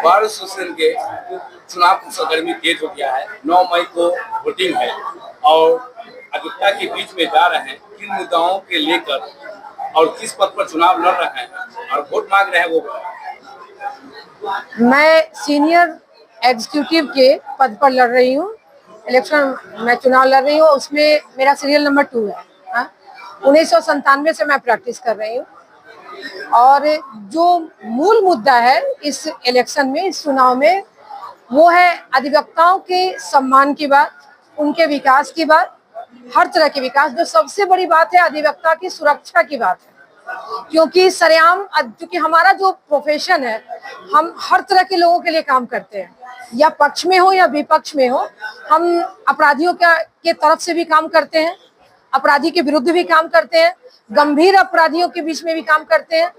Bar association के चुनाव का सरगर्मी तेज हो गया है। 9 मई को वोटिंग है और अधिवक्ता के बीच में जा रहे हैं किन मुद्दाओं के लेकर और किस पद पर चुनाव लड़ रहे हैं और वोट मांग रहे हैं वो। मैं सीनियर एग्जीक्यूटिव के पद पर लड़ रही हूँ। इलेक्शन मैं चुनाव लड़ रही हूँ, उसमें मेरा सीरियल नंबर 2 है। 1997 से मैं प्रैक्टिस कर रही हूँ और जो मूल मुद्दा है इस इलेक्शन में, इस चुनाव में, वो है अधिवक्ताओं के सम्मान की बात, उनके विकास की बात, हर तरह के विकास। जो सबसे बड़ी बात है अधिवक्ता की सुरक्षा की बात है, क्योंकि सरेआम, क्योंकि हमारा जो प्रोफेशन है, हम हर तरह के लोगों के लिए काम करते हैं, या पक्ष में हो या विपक्ष में हो। हम अपराधियों के तरफ से भी काम करते हैं, अपराधी के विरुद्ध भी काम करते हैं, गंभीर अपराधियों के बीच में भी काम करते हैं।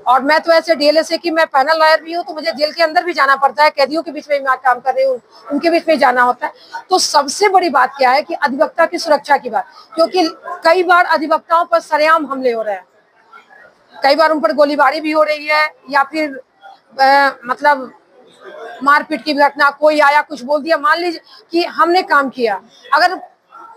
और मैं तो ऐसे डीएलएसए की मैं पैनल लॉयर भी हूँ, तो मुझे जेल के अंदर भी जाना पड़ता है, कैदियों के बीच में भी मैं काम कर रही हूँ, उनके बीच में जाना होता है। तो सबसे बड़ी बात क्या है कि अधिवक्ता की सुरक्षा की बात, क्योंकि कई बार अधिवक्ताओं पर सरेआम हमले हो रहे हैं, कई बार उन पर गोलीबारी भी हो रही है, या फिर मतलब मारपीट की घटना, कोई आया कुछ बोल दिया। मान लीजिए कि हमने काम किया, अगर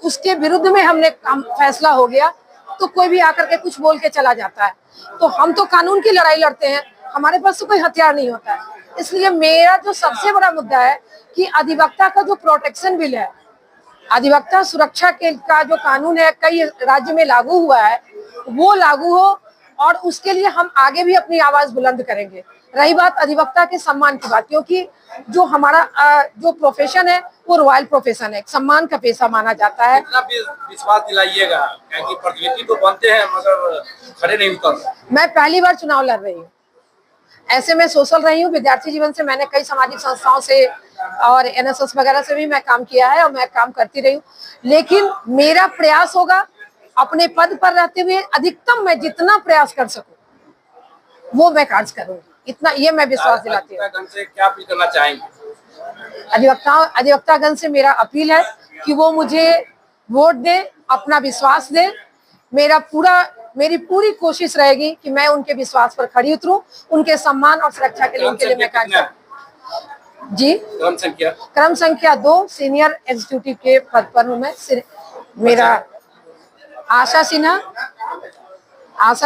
उसके विरुद्ध में हमने फैसला हो गया तो कोई भी आकर के कुछ बोल के चला जाता है। तो हम तो कानून की लड़ाई लड़ते हैं, हमारे पास तो कोई हथियार नहीं होता है। इसलिए मेरा जो सबसे बड़ा मुद्दा है कि अधिवक्ता का जो प्रोटेक्शन बिल है, अधिवक्ता सुरक्षा के का जो कानून है, कई राज्य में लागू हुआ है, वो लागू हो और उसके लिए हम आगे भी अपनी आवाज बुलंद करेंगे। रही बात अधिवक्ता के सम्मान की बात, क्योंकि जो हमारा जो प्रोफेशन है वो रॉयल प्रोफेशन है, सम्मान का पेशा माना जाता है। कितना विश्वास दिलाइएगा, क्योंकि प्रतिनिधि तो बनते हैं मगर खड़े नहीं उतरते। मैं पहली बार चुनाव लड़ रही हूँ, ऐसे मैं सोशल रही हूँ। विद्यार्थी जीवन से मैंने कई सामाजिक संस्थाओं से और एनएसएस वगैरह से भी मैं काम किया है और मैं काम करती रही हूँ। लेकिन मेरा प्रयास होगा अपने पद पर रहते हुए अधिकतम मैं जितना प्रयास कर सकूं वो मैं कार्य करूंगी, इतना ये मैं विश्वास दिलाती हूँ। अधिवक्तागण से क्या अपील करना चाहेंगे? अधिवक्तागण से मेरा अपील है कि वो मुझे वोट दे, अपना विश्वास दे। मेरी पूरी कोशिश रहेगी कि मैं उनके विश्वास पर खड़ी उतरूं, उनके सम्मान और सुरक्षा के लिए उनके लिए मैं कार्य करूं। जी, क्रम संख्या 2 सीनियर एग्जीक्यूटिव के पद पर हूँ मैं। मेरा आशा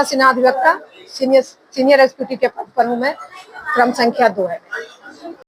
सिन्हा अधिवक्ता सीनियर एग्जीक्यूटिव के पद पर हूँ मैं, क्रम संख्या 2 है।